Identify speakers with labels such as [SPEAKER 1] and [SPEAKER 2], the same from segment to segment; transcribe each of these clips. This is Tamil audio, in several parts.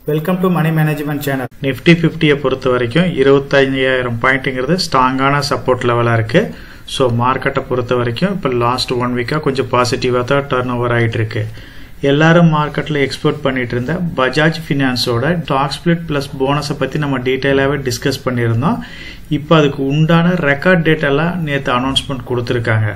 [SPEAKER 1] Welcome to money management channel. Nifty 50 பொறுத்த வரைக்கும் 25,000 பாயிண்ட்ங்கிறது ஸ்ட்ராங்கான சப்போர்ட் லெவலாக இருக்கு. ஸோ மார்க்கெட்டை பொறுத்த வரைக்கும் இப்போ லாஸ்ட் 1 வீக்காக கொஞ்சம் பாசிட்டிவாக தான் டர்ன் ஓவர் ஆகிட்டு இருக்கு. எல்லாரும் மார்க்கெட்டில் எக்ஸ்போர்ட் பண்ணிட்டு இருந்த பஜாஜ் ஃபினான்ஸோட ஸ்டாக் ஸ்பிளிட் ப்ளஸ் போனஸை பற்றி நம்ம டீட்டெயிலாகவே டிஸ்கஸ் பண்ணியிருந்தோம். இப்போ அதுக்கு உண்டான ரெக்கார்ட் டேட்டெல்லாம் நேற்று அனௌன்ஸ்மெண்ட் கொடுத்துருக்காங்க.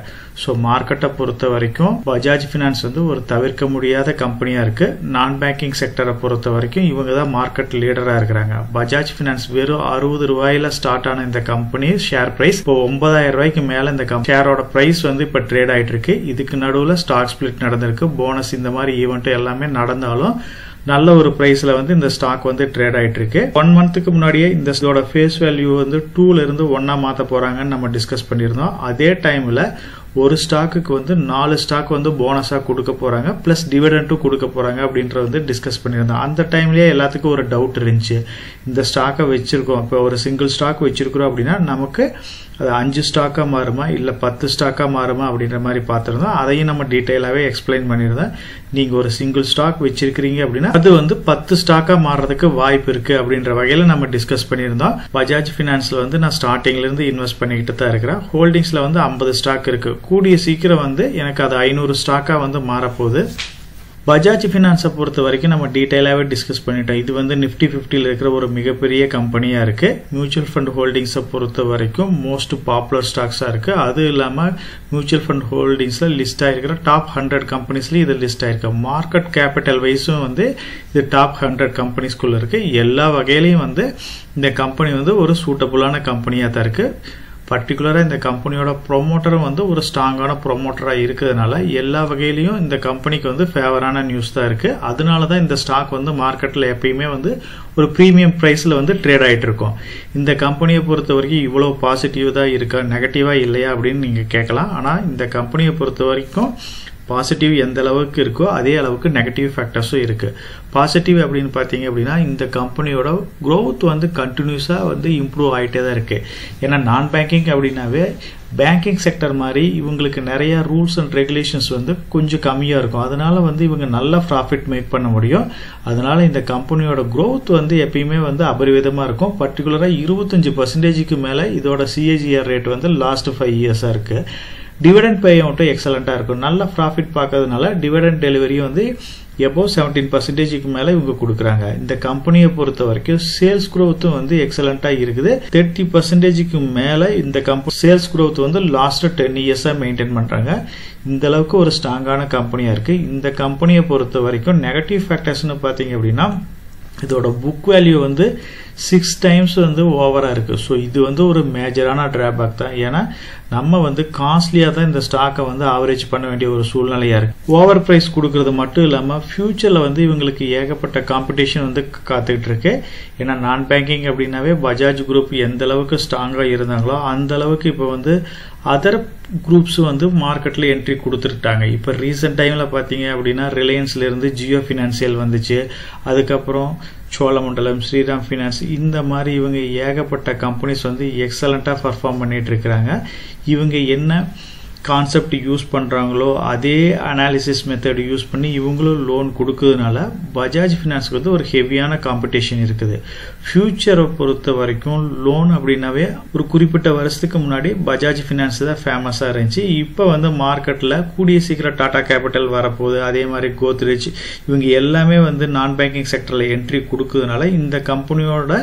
[SPEAKER 1] ஸோ மார்க்கெட்டை பொறுத்த வரைக்கும் பஜாஜ் ஃபினான்ஸ் வந்து ஒரு தவிர்க்க முடியாத கம்பெனியாக இருக்குது. நான் பேங்கிங் செக்டரை பொறுத்த வரைக்கும் இவங்க தான் மார்க்கெட் லீடராக இருக்கிறாங்க. பஜாஜ் ஃபினான்ஸ் வெறும் 60 ரூபாயில ஸ்டார்ட் ஆன இந்த கம்பெனி ஷேர் பிரைஸ் இப்போ 9,000 ரூபாய்க்கு மேலே இந்த ஷேரோட பிரைஸ் வந்து இப்போ ட்ரேட் ஆகிட்டு இருக்கு. இதுக்கு நடுவில் ஸ்டாக் ஸ்பிளிட் நடந்திருக்கு, போனஸ் இந்த மாதிரி ஈவெண்ட் எல்லாமே நடந்தாலும் நல்ல ஒரு பிரைஸ்ல வந்து இந்த ஸ்டாக் வந்து ட்ரேட் ஆயிட்டு இருக்கு. 1 மந்த்துக்கு முன்னாடியே இந்த இதோட ஃபேஸ் வேல்யூ வந்து 2ல இருந்து 1 மாத்த போறாங்கன்னு நம்ம டிஸ்கஸ் பண்ணியிருந்தோம். அதே டைம்ல ஒரு ஸ்டாக்குக்கு வந்து 4 ஸ்டாக் வந்து போனஸா கொடுக்க போறாங்க, பிளஸ் டிவிடெண்டும் கொடுக்க போறாங்க அப்படின்ற வந்து டிஸ்கஸ் பண்ணியிருந்தோம். அந்த டைம்லயே எல்லாத்துக்கும் ஒரு டவுட் இருந்துச்சு, இந்த ஸ்டாக்கை வச்சிருக்கோம், இப்போ ஒரு சிங்கிள் ஸ்டாக் வச்சிருக்கிறோம் அப்படின்னா நமக்கு அது 5 ஸ்டாக்கா மாறுமா இல்ல 10 ஸ்டாக்கா மாறுமா அப்படின்ற மாதிரி பார்த்திருந்தோம். அதையும் நம்ம டீட்டெயிலாவே எக்ஸ்பிளைன் பண்ணியிருந்தோம். நீங்க ஒரு சிங்கிள் ஸ்டாக் வச்சிருக்கீங்க அப்படின்னா அது வந்து 10 ஸ்டாக்கா மாறதுக்கு வாய்ப்பு இருக்கு அப்படின்ற வகையில நம்ம டிஸ்கஸ் பண்ணியிருந்தோம். பஜாஜ் பினான்ஸ்ல வந்து நான் ஸ்டார்டிங்ல இருந்து இன்வெஸ்ட் பண்ணிக்கிட்டு தான் இருக்கிறேன். ஹோல்டிங்ஸ்ல வந்து 50 ஸ்டாக் இருக்கு. கூடிய சீக்கிரம் வந்து எனக்கு அது 500 ஸ்டாக்கா வந்து மாறப்போகுது. பஜாஜ் ஃபினான்ஸை பொறுத்த வரைக்கும் நம்ம டீட்டெயிலாகவே டிஸ்கஸ் பண்ணிட்டோம். இது வந்து நிஃப்டி 50ல இருக்கிற ஒரு மிகப்பெரிய கம்பெனியா இருக்கு. மியூச்சுவல் ஃபண்ட் ஹோல்டிங்ஸை பொறுத்த வரைக்கும் மோஸ்ட் பாப்புலர் ஸ்டாக்ஸா இருக்கு. அது இல்லாம மியூச்சுவல் ஃபண்ட் ஹோல்டிங்ஸ்ல லிஸ்ட் ஆயிருக்கிற டாப் 100 கம்பெனிஸ்ல இது லிஸ்ட் ஆயிருக்கு. மார்க்கெட் கேபிட்டல் வைஸும் வந்து இது டாப் 100 கம்பெனிஸ்குள்ள இருக்கு. எல்லா வகையிலையும் வந்து இந்த கம்பெனி வந்து ஒரு சூட்டபுளான கம்பெனியா தான் இருக்கு. பர்டிகுலரா இந்த கம்பெனியோட ப்ரொமோட்டரும் வந்து ஒரு ஸ்ட்ராங்கான ப்ரொமோட்டரா இருக்கிறதுனால எல்லா வகையிலையும் இந்த கம்பெனிக்கு வந்து ஃபேவரான நியூஸ் தான் இருக்கு. அதனாலதான் இந்த ஸ்டாக் வந்து மார்க்கெட்ல எப்பயுமே வந்து ஒரு பிரீமியம் பிரைஸ்ல வந்து ட்ரேட் ஆயிட்டு இருக்கும். இந்த கம்பெனியை பொறுத்த வரைக்கும் இவ்வளவு பாசிட்டிவ் தான் இருக்கா, நெகட்டிவா இல்லையா அப்படின்னு நீங்க கேட்கலாம். ஆனா இந்த கம்பெனியை பொறுத்த வரைக்கும் பாசிட்டிவ் எந்த அளவுக்கு இருக்கோ அதே அளவுக்கு நெகட்டிவ் ஃபேக்டர்ஸும் இருக்கு. பாசிட்டிவ் அப்படின்னு பாத்தீங்க அப்படின்னா இந்த கம்பெனியோட growth வந்து கண்டினியூஸா வந்து இம்ப்ரூவ் ஆகிட்டே தான் இருக்கு. ஏன்னா நான் பேங்கிங் அப்படின்னாவே பேங்கிங் செக்டர் மாதிரி இவங்களுக்கு நிறைய ரூல்ஸ் அண்ட் ரெகுலேஷன்ஸ் வந்து கொஞ்சம் கம்மியா இருக்கும். அதனால வந்து இவங்க நல்ல ப்ராஃபிட் மேக் பண்ண முடியும். அதனால இந்த கம்பெனியோட growth வந்து எப்பயுமே வந்து அபரிவிதமா இருக்கும். பர்டிகுலரா 25% மேல இதோட CAGR ரேட் வந்து லாஸ்ட் 5 இயர்ஸா இருக்கு. டிவிடெண்ட் பே அவுட்டும் எக்ஸலண்டா இருக்கும். நல்ல ப்ராஃபிட் பார்க்கறதுனால டிவிடெண்ட் டெலிவரி வந்து above 17% மேல இவங்க கொடுக்குறாங்க. இந்த கம்பெனியை பொறுத்த வரைக்கும் சேல்ஸ் growthம் வந்து எக்ஸலண்டா இருக்குது. 30% மேல இந்த கம்பெனி சேல்ஸ் growth வந்து லாஸ்ட் 10 இயர்ஸா மெயின்டைன் பண்றாங்க. இந்த அளவுக்கு ஒரு ஸ்ட்ராங்கான கம்பெனியா இருக்கு. இந்த கம்பெனியை பொறுத்த வரைக்கும் நெகட்டிவ் ஃபேக்டர்ஸ்னு பாத்தீங்க அப்படின்னா இதோட புக் வேல்யூ வந்து 6 டைம்ஸ் வந்து ஓவரா இருக்கு. ஸோ இது வந்து ஒரு மேஜரான டிராபேக் தான். ஏன்னா நம்ம வந்து காஸ்ட்லியா தான் இந்த ஸ்டாக்கை வந்து ஆவரேஜ் பண்ண வேண்டிய ஒரு சூழ்நிலையா இருக்கு. ஓவர் பிரைஸ் கொடுக்கறது மட்டும் இல்லாம ஃபியூச்சர்ல வந்து இவங்களுக்கு ஏகப்பட்ட காம்படிஷன் வந்து காத்துக்கிட்டு இருக்கு. ஏன்னா நான் பேங்கிங் அப்படின்னாவே பஜாஜ் குரூப் எந்த அளவுக்கு ஸ்ட்ராங்கா இருந்தாங்களோ அந்த அளவுக்கு இப்போ வந்து அதர் குரூப்ஸ் வந்து மார்க்கெட்ல என்ட்ரி கொடுத்துட்டாங்க. இப்ப ரீசெண்ட் டைம்ல பாத்தீங்க அப்படின்னா ரிலையன்ஸ்ல இருந்து ஜியோ பினான்சியல் வந்துச்சு. அதுக்கப்புறம் சோழமண்டலம், ஸ்ரீராம் பினான்ஸ், இந்த மாதிரி இவங்க ஏகப்பட்ட கம்பெனிஸ் வந்து எக்ஸலண்டா பர்ஃபார்ம் பண்ணிட்டு இருக்கிறாங்க. இவங்க என்ன கான்செப்ட் யூஸ் பண்றாங்களோ அதே அனாலிசிஸ் மெத்தட் யூஸ் பண்ணி இவங்களும் லோன் கொடுக்கறதுனால பஜாஜ் பினான்ஸ்க்கு வந்து ஒரு ஹெவியான காம்படிஷன் இருக்குது. ஃபியூச்சரை பொறுத்த வரைக்கும் லோன் அப்படின்னாவே ஒரு குறிப்பிட்ட வருஷத்துக்கு முன்னாடி பஜாஜ் பினான்ஸ் தான் ஃபேமஸா இருந்துச்சு. இப்போ வந்து மார்க்கெட்ல கூடிய சீக்கிரம் டாடா கேபிட்டல் வரப்போகுது, அதே மாதிரி கோத்ரேஜ், இவங்க எல்லாமே வந்து நான் பேங்கிங் செக்டர்ல என்ட்ரி கொடுக்கறதுனால இந்த கம்பெனியோட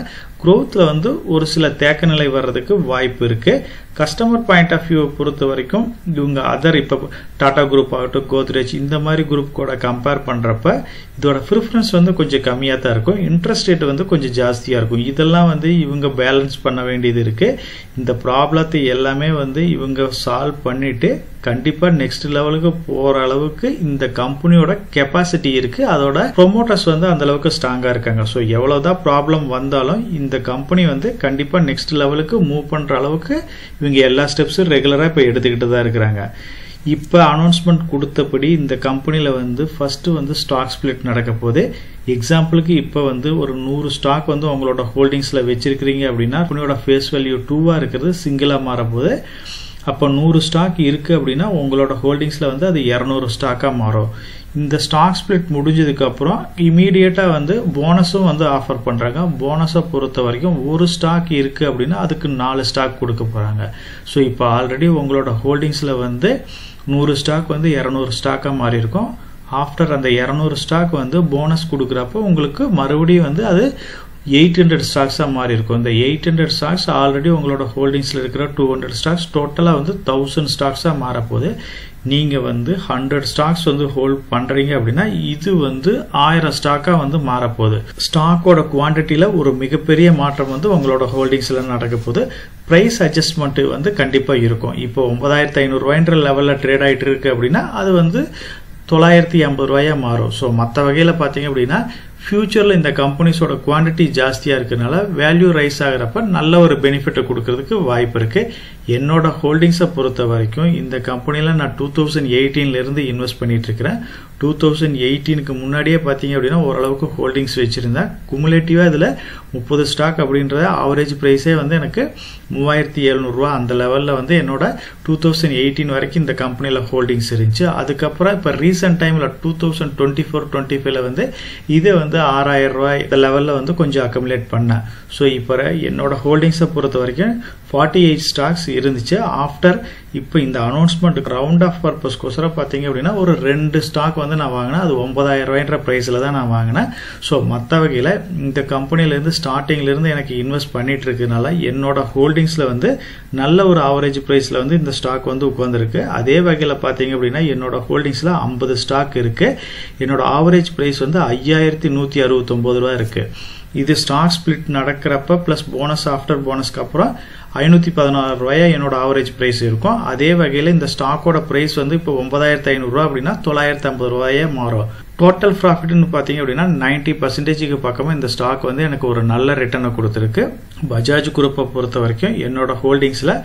[SPEAKER 1] growthல வந்து ஒரு சில தேக்க நிலை வர்றதுக்கு வாய்ப்பு இருக்கு. கஸ்டமர் பாயிண்ட் ஆஃப் வியூ பொறுத்த வரைக்கும் இவங்க அதர் இப்ப டாடா குரூப் ஆகட்டும், கோத்ரேஜ் இந்த மாதிரி குரூப் கூட கம்பேர் பண்றப்ப இதோட ப்ரிஃபரன்ஸ் வந்து கொஞ்சம் கம்மியா தான் இருக்கும். இன்ட்ரெஸ்ட் ரேட் வந்து கொஞ்சம் ஜாஸ்தியா இருக்கும். இதெல்லாம் வந்து இவங்க பேலன்ஸ் பண்ண வேண்டியது இருக்கு. இந்த ப்ராப்ளத்தை எல்லாமே வந்து இவங்க சால்வ் பண்ணிட்டு கண்டிப்பா நெக்ஸ்ட் லெவலுக்கு போற அளவுக்கு இந்த கம்பெனியோட கெப்பாசிட்டி இருக்கு. அதோட ப்ரொமோட்டர்ஸ் வந்து அந்த அளவுக்கு ஸ்ட்ராங்கா இருக்காங்க. ஸோ எவ்வளவுதான் ப்ராப்ளம் வந்தாலும் இந்த கம்பெனி வந்து கண்டிப்பா நெக்ஸ்ட் லெவலுக்கு மூவ் பண்ற அளவுக்கு இவங்க எல்லா ஸ்டெப்ஸும் ரெகுலரா இப்ப எடுத்துக்கிட்டு தான் இருக்கிறாங்க. இப்ப அனௌன்ஸ்மெண்ட் கொடுத்தபடி இந்த கம்பெனில வந்து ஃபர்ஸ்ட் வந்து ஸ்டாக் ஸ்பிளிட் நடக்க போகுது. எக்ஸாம்பிளுக்கு இப்ப வந்து ஒரு 100 ஸ்டாக் வந்து உங்களோட ஹோல்டிங்ஸ்ல வச்சிருக்கீங்க அப்படின்னா கம்பெனியோட ஃபேஸ் வேல்யூ 2வா இருக்கிறது சிங்கிளா மாற போகுது. அப்போ 100 ஸ்டாக் இருக்குது அப்படின்னா உங்களோட ஹோல்டிங்ஸில் வந்து அது 200 ஸ்டாக்காக மாறும். இந்த ஸ்டாக் ஸ்பிளிட் முடிஞ்சதுக்கப்புறம் இமீடியட்டாக வந்து போனஸும் வந்து ஆஃபர் பண்ணுறாங்க. போனஸை பொறுத்த வரைக்கும் ஒரு ஸ்டாக் இருக்குது அப்படின்னா அதுக்கு 4 ஸ்டாக் கொடுக்க போகிறாங்க. ஸோ இப்போ ஆல்ரெடி உங்களோட ஹோல்டிங்ஸில் வந்து 100 ஸ்டாக் வந்து 200 ஸ்டாக்காக மாறி இருக்கும். ஆஃப்டர் அந்த 200 ஸ்டாக் வந்து போனஸ் கொடுக்குறப்போ உங்களுக்கு மறுபடியும் வந்து அது 800 ஸ்டாக்ஸாக மாறி இருக்கும். இந்த 800 ஸ்டாக்ஸ் ஆல்ரெடி உங்களோட ஹோல்டிங்ஸில் இருக்கிற 200 ஸ்டாக்ஸ் டோட்டலாக வந்து 1000 ஸ்டாக்ஸாக மாறப்போகுது. நீங்கள் வந்து 100 ஸ்டாக்ஸ் வந்து ஹோல்ட் பண்ணுறீங்க அப்படின்னா இது வந்து 1000 ஸ்டாக்காக வந்து மாறப்போகுது. ஸ்டாக்கோட குவான்டிட்டியில் ஒரு மிகப்பெரிய மாற்றம் வந்து உங்களோட ஹோல்டிங்ஸில் நடக்க போகுது. ப்ரைஸ் அட்ஜஸ்ட்மெண்ட் வந்து கண்டிப்பாக இருக்கும். இப்போ 9500 ரூபாய்ன்ற லெவலில் ட்ரேட் ஆகிட்டு இருக்கு அப்படின்னா அது வந்து 950 ரூபாயா மாறும். ஸோ மற்ற வகையில் பார்த்தீங்க அப்படின்னா ஃபியூச்சரில் இந்த கம்பெனிஸோட குவான்டிட்டி ஜாஸ்தியாக இருக்கிறதுனால வேல்யூ ரைஸ் ஆகிறப்ப நல்ல ஒரு பெனிஃபிட்டை கொடுக்கறதுக்கு வாய்ப்பு இருக்குது. என்னோட ஹோல்டிங்ஸை பொறுத்த வரைக்கும் இந்த கம்பெனியில் நான் 2018 இன்வெஸ்ட் பண்ணிட்டு இருக்கிறேன். 2018க்கு முன்னாடியே பார்த்தீங்க அப்படின்னா ஓரளவுக்கு ஹோல்டிங்ஸ் வச்சுருந்தேன். குமுலேட்டிவாக இதில் 30 ஸ்டாக் அப்படின்றத ஆவரேஜ் ப்ரைஸே வந்து எனக்கு 3700 ரூபா அந்த லெவலில் வந்து என்னோட 2018 வரைக்கும் இந்த கம்பெனியில் ஹோல்டிங்ஸ் இருந்துச்சு. அதுக்கப்புறம் இப்போ ரீசெண்ட் டைமில் 2024-25 வந்து இதை வந்து 6000 ரூபாய் இந்த லெவலில் வந்து கொஞ்சம் அக்கமுலேட் பண்ணேன். ஸோ இப்போ என்னோட ஹோல்டிங்ஸை பொறுத்த வரைக்கும் 48 ஸ்டாக்ஸ் இருந்துச்சு. ஆஃப்டர் இப்போ இந்த அனௌன்ஸ்மெண்ட்டுக்கு ரவுண்ட் ஆஃப் பர்பஸ்க்கோசரம் பார்த்தீங்க அப்படின்னா ஒரு 2 ஸ்டாக் வந்து நான் வாங்கினேன். அது 9000 ரூபாய்ன்ற ப்ரைஸில் தான் நான் வாங்கினேன். ஸோ மற்ற வகையில் இந்த கம்பெனிலேருந்து ஸ்டார்டிங்லேருந்து எனக்கு இன்வெஸ்ட் பண்ணிட்டு இருக்கனால என்னோட ஹோல்டிங்ஸில் வந்து நல்ல ஒரு ஆவரேஜ் ப்ரைஸில் வந்து இந்த ஸ்டாக் வந்து உட்காந்துருக்கு. அதே வகையில் பார்த்தீங்க அப்படின்னா என்னோட ஹோல்டிங்ஸில் 50 ஸ்டாக் இருக்குது. என்னோட ஆவரேஜ் ப்ரைஸ் வந்து 5169 ரூபா இருக்குது. இது ஸ்டாக் ஸ்பிளிட் நடக்கிறப்ப ப்ளஸ் போனஸ் ஆஃப்டர் போனஸ்க்கு அப்புறம் 516 ரூபாயா என்னோட ஆவரேஜ் ப்ரைஸ் இருக்கும். அதே வகையில் இந்த ஸ்டாக்கோட ப்ரைஸ் வந்து இப்போ 9500 ரூபா அப்படின்னா 950 ரூபாயே மாறும். டோட்டல் ப்ராஃபிட்னு பார்த்தீங்க அப்படின்னா 90% பக்கமாக இந்த ஸ்டாக் வந்து எனக்கு ஒரு நல்ல ரிட்டர்னை கொடுத்துருக்கு. பஜாஜ் குரூப்பை பொறுத்த வரைக்கும் என்னோட ஹோல்டிங்ஸில்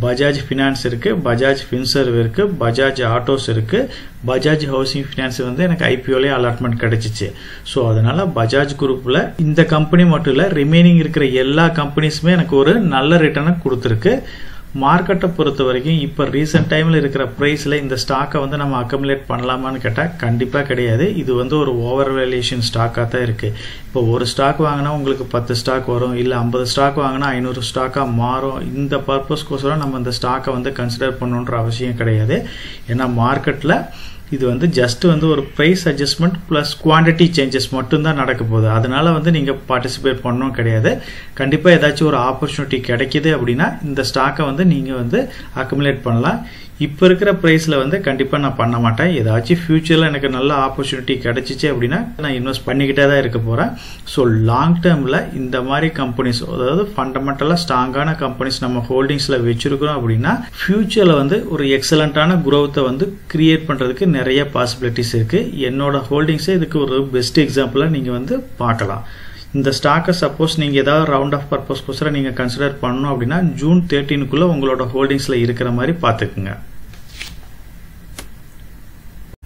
[SPEAKER 1] பஜாஜ் ஃபினான்ஸ் இருக்கு, பஜாஜ் ஃபின்சர்வ் இருக்கு, பஜாஜ் ஆட்டோஸ் இருக்கு, பஜாஜ் ஹவுசிங் ஃபினான்ஸ் வந்து எனக்கு ஐபிஓலே அலாட்மெண்ட் கிடைச்சிச்சு. ஸோ அதனால பஜாஜ் குரூப்ல இந்த கம்பெனி மட்டும் இல்லை ரிமைனிங் இருக்கிற எல்லா கம்பெனிஸுமே எனக்கு ஒரு நல்ல ரிட்டர்னை கொடுத்துருக்கு. மார்க்கெட்டை பொறுத்த வரைக்கும் இப்போ ரீசெண்ட் டைமில் இருக்கிற ப்ரைஸில் இந்த ஸ்டாக்கை வந்து நம்ம அக்கமுலேட் பண்ணலாமான்னு கேட்டால் கண்டிப்பாக கிடையாது. இது வந்து ஒரு ஓவர் வேல்யூஷன் ஸ்டாக்காக தான் இருக்குது. இப்போ ஒரு ஸ்டாக் வாங்கினா உங்களுக்கு 10 ஸ்டாக் வரும், இல்லை 50 ஸ்டாக் வாங்கினா 500 ஸ்டாக்காக மாறும். இந்த பர்பஸ்க்கோசரம் நம்ம இந்த ஸ்டாக்கை வந்து கன்சிடர் பண்ணணுன்ற அவசியம் கிடையாது. ஏன்னா மார்க்கெட்டில் இது வந்து ஜஸ்ட் வந்து ஒரு price adjustment plus quantity changes மட்டும்தான் நடக்க போகுது. அதனால வந்து நீங்கள் பார்ட்டிசிபேட் பண்ணணும் கிடையாது. கண்டிப்பாக ஏதாச்சும் ஒரு ஆப்பர்ச்சுனிட்டி கிடைக்கிது அப்படின்னா இந்த ஸ்டாக்கை வந்து நீங்கள் வந்து அக்குமுலேட் பண்ணலாம். இப்போ இருக்கிற ப்ரைஸில் வந்து கண்டிப்பாக நான் பண்ண மாட்டேன். ஏதாச்சும் ஃபியூச்சரில் எனக்கு நல்ல ஆப்பர்ச்சுனிட்டி கிடைச்சிச்சு அப்படின்னா நான் இன்வெஸ்ட் பண்ணிக்கிட்டே தான் இருக்க போகிறேன். ஸோ லாங் டேர்மில் இந்த மாதிரி கம்பெனிஸ், அதாவது ஃபண்டமெண்டலாக ஸ்ட்ராங்கான கம்பெனிஸ் நம்ம ஹோல்டிங்ஸில் வச்சுருக்கிறோம் அப்படின்னா ஃபியூச்சரில் வந்து ஒரு எக்ஸலண்ட்டான குரோத்தை வந்து கிரியேட் பண்ணுறதுக்கு நிறைய பாசிபிலிட்டிஸ் இருக்குது. என்னோட ஹோல்டிங்ஸே இதுக்கு ஒரு பெஸ்ட் எக்ஸாம்பிளாக நீங்கள் வந்து பார்க்கலாம். இந்த ஸ்டாக்கை சப்போஸ் நீங்கள் ஏதாவது ரவுண்ட் ஆஃப் பர்பஸ்க்கோசரம் நீங்கள் கன்சிடர் பண்ணணும் அப்படின்னா June 13க்குள்ளே உங்களோட ஹோல்டிங்ஸில் இருக்கிற மாதிரி பார்த்துக்குங்க.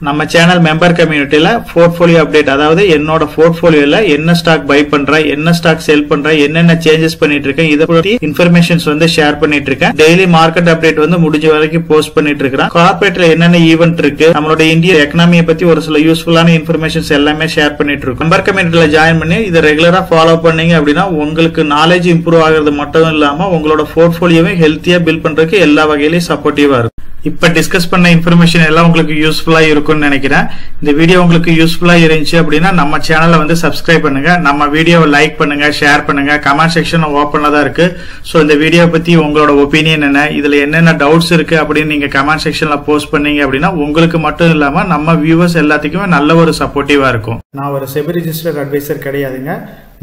[SPEAKER 1] நம்ம சேனல் மெம்பர் கம்யூனிட்டியில போர்ட்ஃபோலியோ அப்டேட், அதாவது என்னோட போர்ட்ஃபோலியோல என்ன ஸ்டாக் பை பண்றேன், என்ன ஸ்டாக் செல் பண்றேன், என்னென்ன சேஞ்சஸ் பண்ணிட்டு இருக்கேன், இதை பத்தி இன்ஃபர்மேஷன்ஸ் வந்து ஷேர் பண்ணிட்டு இருக்கேன். டெய்லி மார்க்கெட் அப்டேட் வந்து முடிஞ்ச வரைக்கும் போஸ்ட் பண்ணிட்டு இருக்கேன். கார்பரேட்ல என்னென்ன ஈவென்ட் இருக்கு, நம்மளோட இந்தியன் எக்கனாமியை பத்தி ஒரு சில யூஸ்ஃபுல்லான இன்ஃபர்மேஷன்ஸ் எல்லாமே ஷேர் பண்ணிட்டு இருக்கோம். மெம்பர் கம்யூனிட்டியில ஜாயின் பண்ணி இதை ரெகுலரா ஃபாலோ பண்ணீங்க அப்படின்னா உங்களுக்கு நாலேஜ் இம்ப்ரூவ் ஆகிறது மட்டும் இல்லாம உங்களோட போர்ட்ஃபோலியோவை ஹெல்த்தியா பில்ட் பண்றதுக்கு எல்லா வகையிலையும் சப்போர்ட்டிவா இருக்கும். இப்ப டிஸ்கஸ் பண்ண இன்ஃபர்மேஷன் எல்லாம் உங்களுக்கு யூஸ்ஃபுல்லா இருக்கும்னு நினைக்கிறேன். இந்த வீடியோ உங்களுக்கு யூஸ்ஃபுல்லா இருந்துச்சு அப்படின்னா நம்ம சேனலை வந்து சப்ஸ்கிரைப் பண்ணுங்க, நம்ம வீடியோவை லைக் பண்ணுங்க, ஷேர் பண்ணுங்க. கமெண்ட் செக்ஷன் ஓப்பன்ல தான் இருக்கு. சோ இந்த வீடியோ பத்தி உங்களோட ஒப்பீனியன் என்ன, இதுல என்னென்ன டவுட்ஸ் இருக்கு அப்படின்னு நீங்க கமெண்ட் செக்ஷன்ல போஸ்ட் பண்ணீங்க அப்படின்னா உங்களுக்கு மட்டும் இல்லாம நம்ம வியூவர்ஸ் எல்லாத்துக்குமே நல்ல ஒரு சப்போர்ட்டிவா இருக்கும். நான் ஒரு செபி ரிஜிஸ்டர்ட் அட்வைசர் கிடையாதுங்க.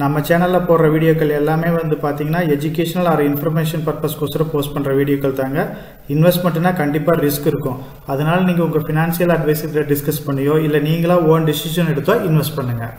[SPEAKER 1] நம்ம சேனலில் போடுற வீடியோக்கள் எல்லாமே வந்து பார்த்தீங்கன்னா எஜுகேஷனல் ஆர் இன்ஃபர்மேஷன் பர்பஸ்க்கோசரம் போஸ்ட் பண்ணுற வீடியோக்கள் தாங்க. இன்வெஸ்ட்மெண்ட்னா கண்டிப்பாக ரிஸ்க் இருக்கும். அதனால நீங்கள் உங்கள் ஃபினான்ஷியல் அட்வைசர்கிட்ட டிஸ்கஸ் பண்ணியோ இல்லை நீங்களா ஓன் டிசிஷன் எடுத்தோ இன்வெஸ்ட் பண்ணுங்கள்.